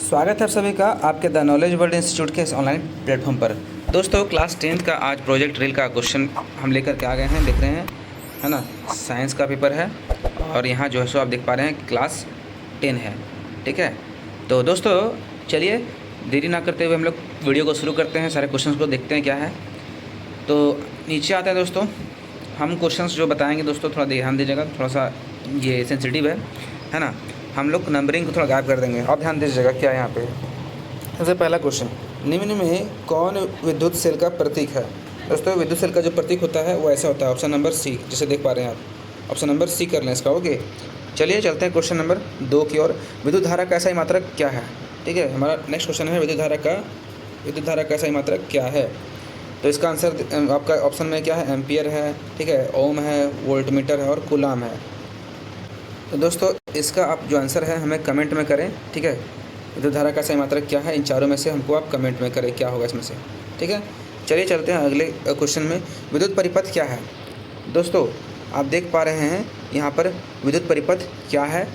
स्वागत है आप सभी का आपके द नॉलेज वर्ल्ड इंस्टीट्यूट के इस ऑनलाइन प्लेटफॉर्म पर। दोस्तों क्लास 10th का आज प्रोजेक्ट रील का क्वेश्चन हम लेकर के आ गए हैं, देख रहे हैं, है ना। साइंस का पेपर है और यहाँ जो है सो आप देख पा रहे हैं क्लास 10 है, ठीक है। तो दोस्तों चलिए देरी ना करते हुए हम लोग वीडियो को शुरू करते हैं, सारे क्वेश्चन को देखते हैं क्या है। तो नीचे आते हैं दोस्तों, हम क्वेश्चंस जो बताएंगे दोस्तों थोड़ा ध्यान दीजिएगा, थोड़ा सा ये सेंसिटिव है ना। हम लोग नंबरिंग को थोड़ा गायब कर देंगे, आप ध्यान दीजिएगा क्या है यहाँ पे। सबसे पहला क्वेश्चन, निम्न में कौन विद्युत सेल का प्रतीक है। दोस्तों विद्युत सेल का जो प्रतीक होता है वो ऐसा होता है, ऑप्शन नंबर सी, जैसे देख पा रहे हैं आप, ऑप्शन नंबर सी कर लें इसका। ओके चलिए चलते हैं क्वेश्चन नंबर 2 की ओर। विद्युत धारा का SI मात्रक क्या है, ठीक है। हमारा नेक्स्ट क्वेश्चन है विद्युत धारा का SI मात्रक क्या है। तो इसका आंसर आपका ऑप्शन में क्या है, एम्पियर है, ठीक है, ओम है, वोल्टमीटर है और कूलाम है। तो दोस्तों इसका आप जो आंसर है हमें कमेंट में करें, ठीक है। विद्युत धारा का SI मात्रक क्या है, इन चारों में से हमको आप कमेंट में करें क्या होगा इसमें से, ठीक है। चलिए चलते हैं अगले क्वेश्चन में। विद्युत परिपथ क्या है। दोस्तों आप देख पा रहे हैं यहाँ पर विद्युत परिपथ क्या है,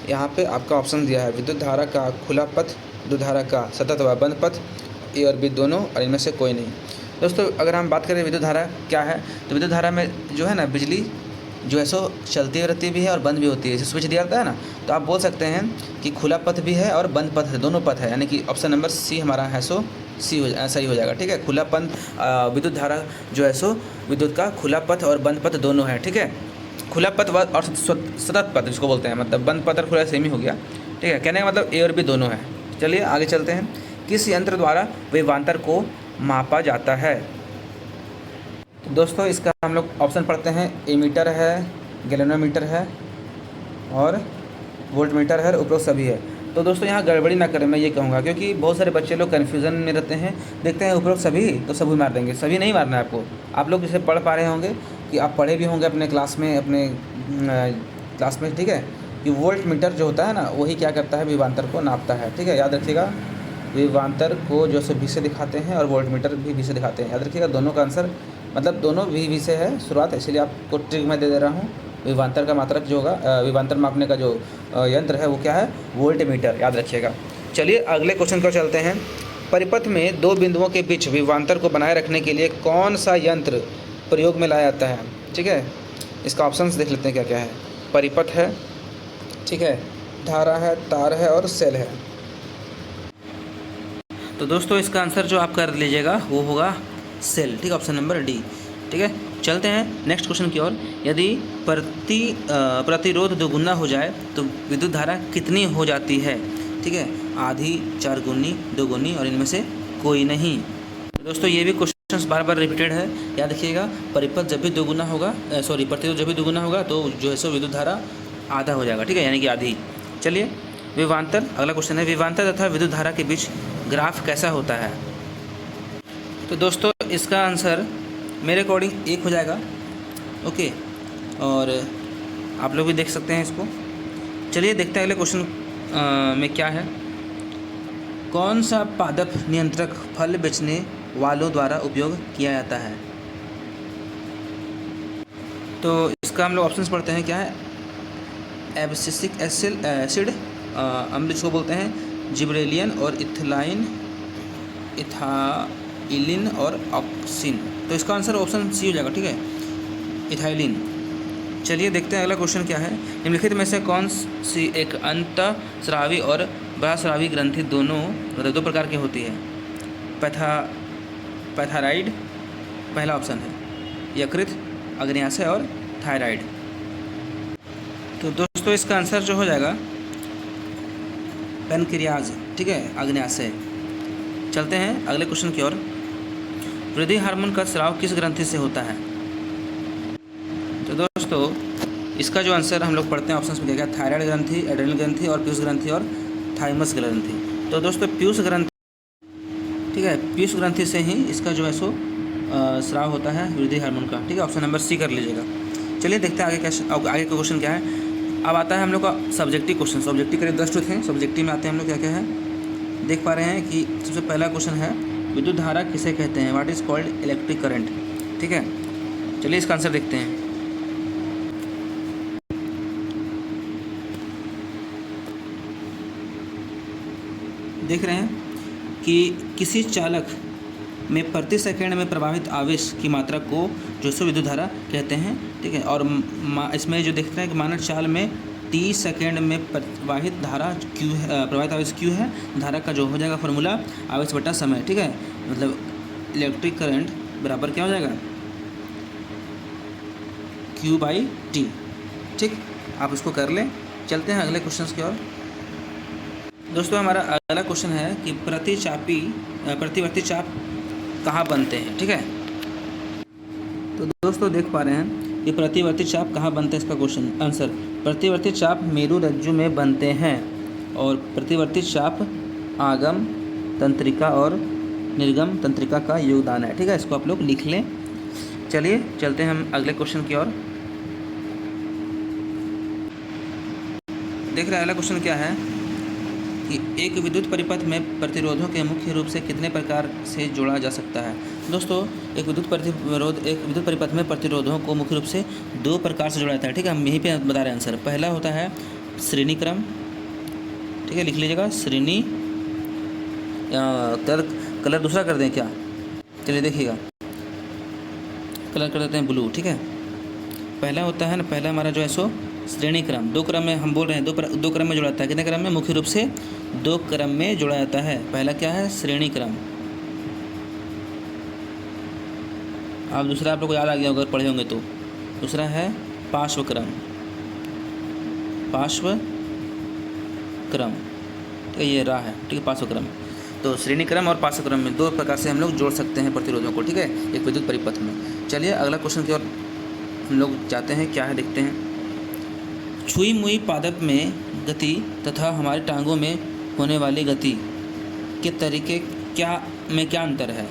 यहाँ पे आपका ऑप्शन दिया है विद्युत धारा का खुला पथ, विद्युत धारा का सतत व बंद पथ, ए और बी दोनों, और इनमें से कोई नहीं। दोस्तों अगर हम बात करें विद्युत धारा क्या है, तो विद्युत धारा में जो है ना बिजली जो है सो चलती रहती भी है और बंद भी होती है। जैसे स्विच दिया जाता है ना, तो आप बोल सकते हैं कि खुला पथ भी है और बंद पथ है, दोनों पथ है, यानी कि ऑप्शन नंबर सी हमारा है सो सी सही हो जाएगा, ठीक है। खुला पथ विद्युत धारा जो है सो विद्युत का खुला पथ और बंद पथ दोनों है, ठीक है। खुला पथ और सतत पथ जिसको बोलते हैं, मतलब बंद पथ और खुला सेम ही हो गया, ठीक है। कहने का मतलब ए और बी दोनों है। चलिए आगे चलते हैं। किस यंत्र द्वारा विभवांतर को मापा जाता है। तो दोस्तों इसका हम लोग ऑप्शन पढ़ते हैं, एमीटर है, गैल्वेनोमीटर है और वोल्टमीटर है, उपरोक्त सभी है। तो दोस्तों यहाँ गड़बड़ी ना करें, मैं ये कहूँगा, क्योंकि बहुत सारे बच्चे लोग कन्फ्यूज़न में रहते हैं, देखते हैं उपरोक्त सभी तो सभी मार देंगे। सभी नहीं मारना है आपको। आप लोग जैसे पढ़ पा रहे होंगे कि आप पढ़े भी होंगे अपने क्लास में, ठीक है, कि वोल्ट मीटर जो होता है ना वही क्या करता है, विभवांतर को नापता है, ठीक है। याद रखिएगा, विभवांतर को जो है V से दिखाते हैं और वोल्ट मीटर भी V से दिखाते हैं। याद रखिएगा दोनों का आंसर मतलब दोनों V से है शुरुआत, इसलिए आपको ट्रिक मैं दे रहा हूँ। विभवांतर का मात्रक जो होगा, विभवांतर मापने का जो यंत्र है वो क्या है, वोल्ट मीटर, याद रखिएगा। चलिए अगले क्वेश्चन को चलते हैं। परिपथ में दो बिंदुओं के बीच विभवांतर को बनाए रखने के लिए कौन सा यंत्र प्रयोग में लाया जाता है, ठीक है। इसका ऑप्शन देख लेते हैं क्या क्या है। परिपथ है, ठीक है, धारा है, तार है और सेल है। तो दोस्तों इसका आंसर जो आप कर लीजिएगा वो होगा सेल, ठीक है, ऑप्शन नंबर डी, ठीक है। चलते हैं नेक्स्ट क्वेश्चन की ओर। यदि प्रतिरोध दोगुना हो जाए तो विद्युत धारा कितनी हो जाती है, ठीक है। आधी, 4 गुनी, 2 गुनी और इनमें से कोई नहीं। तो दोस्तों ये भी क्वेश्चन बार बार रिपीटेड है, याद रखिएगा। परिपथ जब भी दोगुना होगा, प्रतिरोध जब भी दोगुना होगा तो जो है सो विद्युत धारा आधा हो जाएगा, ठीक है, यानी कि आधी। चलिए विभवांतर, अगला क्वेश्चन है, विभवांतर तथा विद्युत धारा के बीच ग्राफ कैसा होता है। तो दोस्तों इसका आंसर मेरे अकॉर्डिंग 1 हो जाएगा, ओके, और आप लोग भी देख सकते हैं इसको। चलिए देखते हैं अगले क्वेश्चन में क्या है। कौन सा पादप नियंत्रक फल बेचने वालों द्वारा उपयोग किया जाता है। तो इसका हम लोग ऑप्शंस पढ़ते हैं, क्या है, एब्सिसिक एसिड अम्ल जिसको बोलते हैं, जिब्रेलियन और इथाइलिन और ऑक्सिन। तो इसका आंसर ऑप्शन सी हो जाएगा, ठीक है, इथाइलिन। चलिए देखते हैं अगला क्वेश्चन क्या है। निम्नलिखित में से कौन सी एक अंतःस्रावी और बहिःस्रावी ग्रंथि दो प्रकार की होती है। पैथाराइड पहला ऑप्शन है, यकृत, अग्न्याशय और थायराइड। तो दोस्तों इसका आंसर जो हो जाएगा पैनक्रियाज, ठीक है, अग्न्याशय। चलते हैं अगले क्वेश्चन की ओर। वृद्धि हार्मोन का स्राव किस ग्रंथि से होता है। तो दोस्तों इसका जो आंसर हम लोग पढ़ते हैं ऑप्शंस में क्या है, थायराइड ग्रंथि, एड्रेनल ग्रंथि और पीयूष ग्रंथि और थाइमस ग्रंथि। तो दोस्तों पीयूष ग्रंथि, ठीक है, पीयूष ग्रंथि से ही इसका जो है सो स्राव होता है वृद्धि हार्मोन का, ठीक है, ऑप्शन नंबर सी कर लीजिएगा। चलिए देखते हैं आगे का क्वेश्चन क्या है। अब आता है हम लोग का सब्जेक्टिव क्वेश्चन। सब्जेक्टिव करीब 10 थे, सब्जेक्टिव में आते हैं हम लोग क्या क्या है, देख पा रहे हैं कि सबसे पहला क्वेश्चन है, विद्युत धारा किसे कहते हैं, what is called electric current, ठीक है। चलिए इसका आंसर देखते हैं। देख रहे हैं कि किसी चालक में प्रति सेकंड में प्रवाहित आवेश की मात्रा को जो सो विद्युत धारा कहते हैं, ठीक है। और इसमें जो देखते हैं कि मानक चाल में 30 सेकंड में प्रवाहित धारा Q है, प्रवाहित आवेश Q है। धारा का जो हो जाएगा फॉर्मूला आवेश बटा समय, ठीक है। मतलब इलेक्ट्रिक करंट बराबर क्या हो जाएगा, Q/T, ठीक। आप इसको कर लें। चलते हैं अगले क्वेश्चन की ओर। दोस्तों हमारा अगला क्वेश्चन है कि प्रतिवर्ती चाप कहाँ बनते हैं, ठीक है। तो दोस्तों देख पा रहे हैं कि प्रतिवर्ती चाप कहाँ बनते हैं। इसका क्वेश्चन आंसर, प्रतिवर्ती चाप मेरु रज्जु में बनते हैं और प्रतिवर्ती चाप आगम तंत्रिका और निर्गम तंत्रिका का योगदान है, ठीक है। इसको आप लोग लिख लें। चलिए चलते हैं हम अगले क्वेश्चन की ओर। देख रहे हैं अगला क्वेश्चन क्या है कि एक विद्युत परिपथ में प्रतिरोधों के मुख्य रूप से कितने प्रकार से जोड़ा जा सकता है। दोस्तों एक विद्युत परिपथ में प्रतिरोधों को मुख्य रूप से 2 प्रकार से जोड़ा जाता है, ठीक है। हम यहीं पे बता रहे हैं आंसर। पहला होता है श्रेणी क्रम, ठीक है, लिख लीजिएगा श्रेणी। कलर दूसरा कर दें क्या, चलिए देखिएगा, कलर कर देते हैं ब्लू, ठीक है। पहला होता है ना, पहला हमारा जो है सो श्रेणी क्रम। 2 क्रम में हम बोल रहे हैं, दो क्रम में जोड़ा जाता है। कितने क्रम में, मुख्य रूप से 2 क्रम में जोड़ा जाता है। पहला क्या है, श्रेणी क्रम। अब दूसरा आप लोग को याद आ गया अगर पढ़े होंगे तो, दूसरा है पार्श्व क्रम। पार्श्व क्रम, ठीक है, ये रहा है, ठीक है, पार्श्व क्रम। तो श्रेणी क्रम और पार्श्व क्रम में 2 प्रकार से हम लोग जोड़ सकते हैं प्रतिरोधों को, ठीक है, एक विद्युत परिपथ में। चलिए अगला क्वेश्चन की ओर हम लोग जाते हैं, क्या है देखते हैं। छुई मुई पादप में गति तथा हमारी टांगों में होने वाली गति के तरीके क्या अंतर है।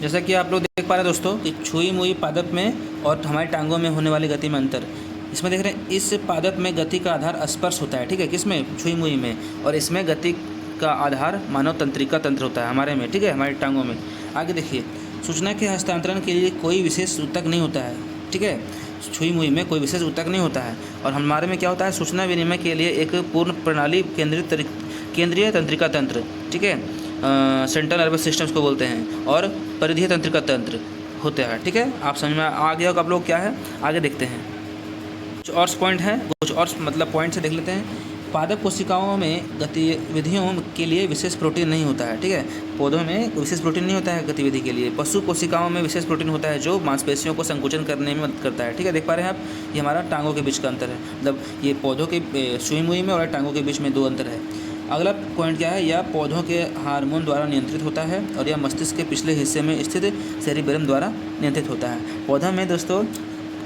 जैसा कि आप लोग देख पा रहे हैं दोस्तों कि छुई मुई पादप में और हमारी टांगों में होने वाली गति में अंतर। इसमें देख रहे हैं इस पादप में गति का आधार स्पर्श होता है, ठीक है, किसमें, छुई मुई में। और इसमें गति का आधार मानव तंत्रिका तंत्र होता है हमारे में, ठीक है, हमारी टांगों में। आगे देखिए, सूचना के हस्तांतरण के लिए कोई विशेष ऊतक नहीं होता है, ठीक है। छुई मुई में कोई विशेष ऊतक नहीं होता है। और हमारे में क्या होता है, सूचना विनिमय के लिए एक पूर्ण प्रणाली केंद्रीय तंत्रिका तंत्र, ठीक है, सेंट्रल नर्वस सिस्टम को बोलते हैं, और परिधीय तंत्रिका तंत्र होते हैं, ठीक है। आप समझ में आ गया होगा आप लोग क्या है। आगे देखते हैं, कुछ और पॉइंट हैं, कुछ और मतलब पॉइंट से देख लेते हैं। पादप कोशिकाओं में गतिविधियों के लिए विशेष प्रोटीन नहीं होता है, ठीक है। पौधों में विशेष प्रोटीन नहीं होता है गतिविधि के लिए। पशु कोशिकाओं में विशेष प्रोटीन होता है जो मांसपेशियों को संकुचन करने में मदद करता है, ठीक है। देख पा रहे हैं आप, ये हमारा टांगों के बीच का अंतर है। मतलब ये पौधों के सुई मुई में और टांगों के बीच में 2 अंतर है। अगला पॉइंट क्या है, यह पौधों के हार्मोन द्वारा नियंत्रित होता है और यह मस्तिष्क के पिछले हिस्से में स्थित सेरिबेलम द्वारा नियंत्रित होता है। पौधा में दोस्तों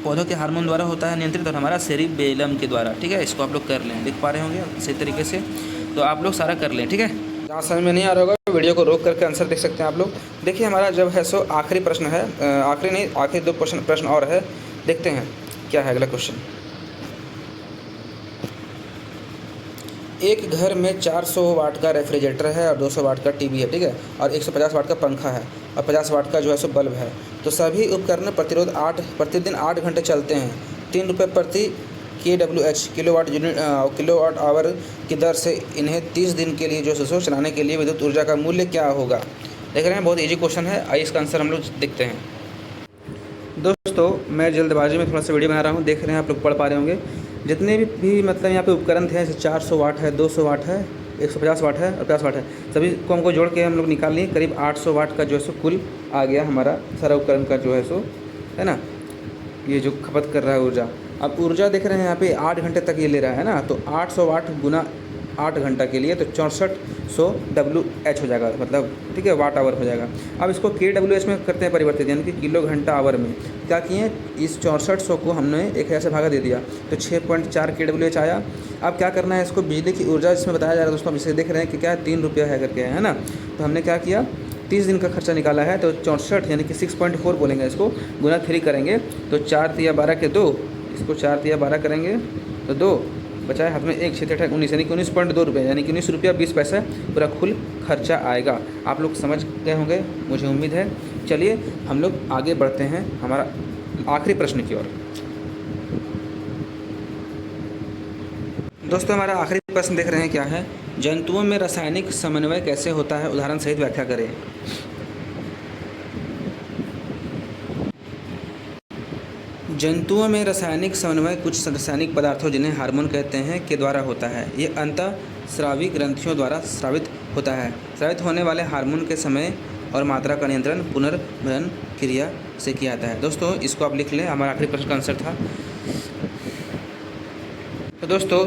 पौधों के हार्मोन द्वारा होता है नियंत्रित, और हमारा सेरिबेलम के द्वारा, ठीक है। इसको आप लोग कर लें, देख पा रहे होंगे इसी तरीके से। तो आप लोग सारा कर लें, ठीक है। जहाँ समझ में नहीं आ रहा होगा वीडियो को रोक करके आंसर देख सकते हैं आप लोग। देखिए हमारा जब है सो आखिरी प्रश्न है, आखिरी 2 प्रश्न और है, देखते हैं क्या है अगला क्वेश्चन। एक घर में 400 वाट का रेफ्रिजरेटर है और 200 वाट का टीवी है, ठीक है, और 150 वाट का पंखा है और 50 वाट का जो है सो बल्ब है। तो सभी उपकरण प्रतिदिन 8 घंटे चलते हैं। 3 रुपये प्रति kWh किलोवाट आवर की दर से इन्हें 30 दिन के लिए जो सो चलाने के लिए विद्युत ऊर्जा का मूल्य क्या होगा। देख रहे हैं, बहुत ईजी क्वेश्चन है। आइए इसका आंसर हम लोग देखते हैं। दोस्तों मैं जल्दबाजी में थोड़ा सा वीडियो बना रहा हूँ, देख रहे हैं आप लोग पढ़ पा रहे होंगे। जितने भी मतलब यहाँ पे उपकरण थे, जैसे 400 वाट है, 200 वाट है, 150 वाट है और 50 वाट है, सभी को हमको जोड़ के हम लोग निकाल लिए, करीब 800 वाट का जो है सो कुल आ गया हमारा सारा उपकरण का जो है सो, है ना, ये जो खपत कर रहा है ऊर्जा। अब ऊर्जा देख रहे हैं यहाँ पे 8 घंटे तक ये ले रहा है ना, तो 800 वाट गुना 8 घंटा के लिए तो 6400 WH हो जाएगा, मतलब ठीक है, वाट आवर हो जाएगा। अब इसको kWh में करते हैं परिवर्तित, यानी कि किलो घंटा आवर में। क्या किए, इस 6400 को हमने 1000 से भागा दे दिया तो 6.4 kWh आया। अब क्या करना है, इसको बिजली की ऊर्जा जिसमें बताया जा रहा है दोस्तों, हम इसे देख रहे हैं कि क्या 3 रुपया है करके, है ना। तो हमने क्या किया, 30 दिन का खर्चा निकाला है, तो 64 यानी कि 6.4 बोलेंगे इसको, गुना 3 करेंगे तो 4 तिया 12 के 2, इसको 4 तिया 12 करेंगे तो 2 बचाए, हाथ में 1 6 8 19 यानी कि 19.2 रुपये, यानी कि 19 रुपया 20 पैसा पूरा कुल खर्चा आएगा। आप लोग समझ गए होंगे मुझे उम्मीद है। चलिए हम लोग आगे बढ़ते हैं हमारा आखिरी प्रश्न की ओर। दोस्तों हमारा आखिरी प्रश्न देख रहे हैं क्या है, जंतुओं में रासायनिक समन्वय कैसे होता है, उदाहरण सहित व्याख्या करें। जंतुओं में रासायनिक समन्वय कुछ रासायनिक पदार्थों जिन्हें हार्मोन कहते हैं के द्वारा होता है। ये अंतःस्रावी ग्रंथियों द्वारा स्रावित होता है। स्रावित होने वाले हार्मोन के समय और मात्रा का नियंत्रण पुनर्भरण क्रिया से किया जाता है। दोस्तों इसको आप लिख लें, हमारा आखिरी प्रश्न का आंसर था। तो दोस्तों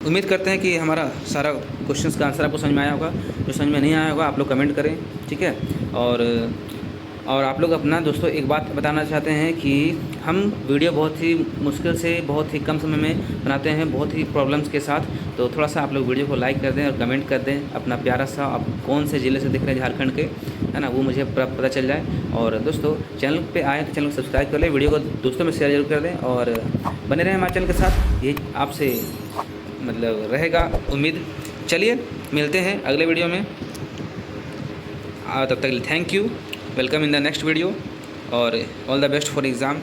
उम्मीद करते हैं कि हमारा सारा क्वेश्चंस का आंसर आपको समझ में आया होगा। जो समझ में नहीं आया होगा आप लोग कमेंट करें, ठीक है। और आप लोग अपना दोस्तों एक बात बताना चाहते हैं कि हम वीडियो बहुत ही मुश्किल से बहुत ही कम समय में बनाते हैं, बहुत ही प्रॉब्लम्स के साथ। तो थोड़ा सा आप लोग वीडियो को लाइक कर दें और कमेंट कर दें अपना प्यारा सा, आप कौन से ज़िले से देख रहे हैं झारखंड के, है ना, वो मुझे पता चल जाए। और दोस्तों चैनल पे आए तो चैनल को सब्सक्राइब कर लें, वीडियो को दोस्तों में शेयर जरूर कर दें और बने रहें हमारे चैनल के साथ। ये आपसे मतलब रहेगा उम्मीद। चलिए मिलते हैं अगले वीडियो में, तब तक thank you, welcome in the next video और all the best for exam.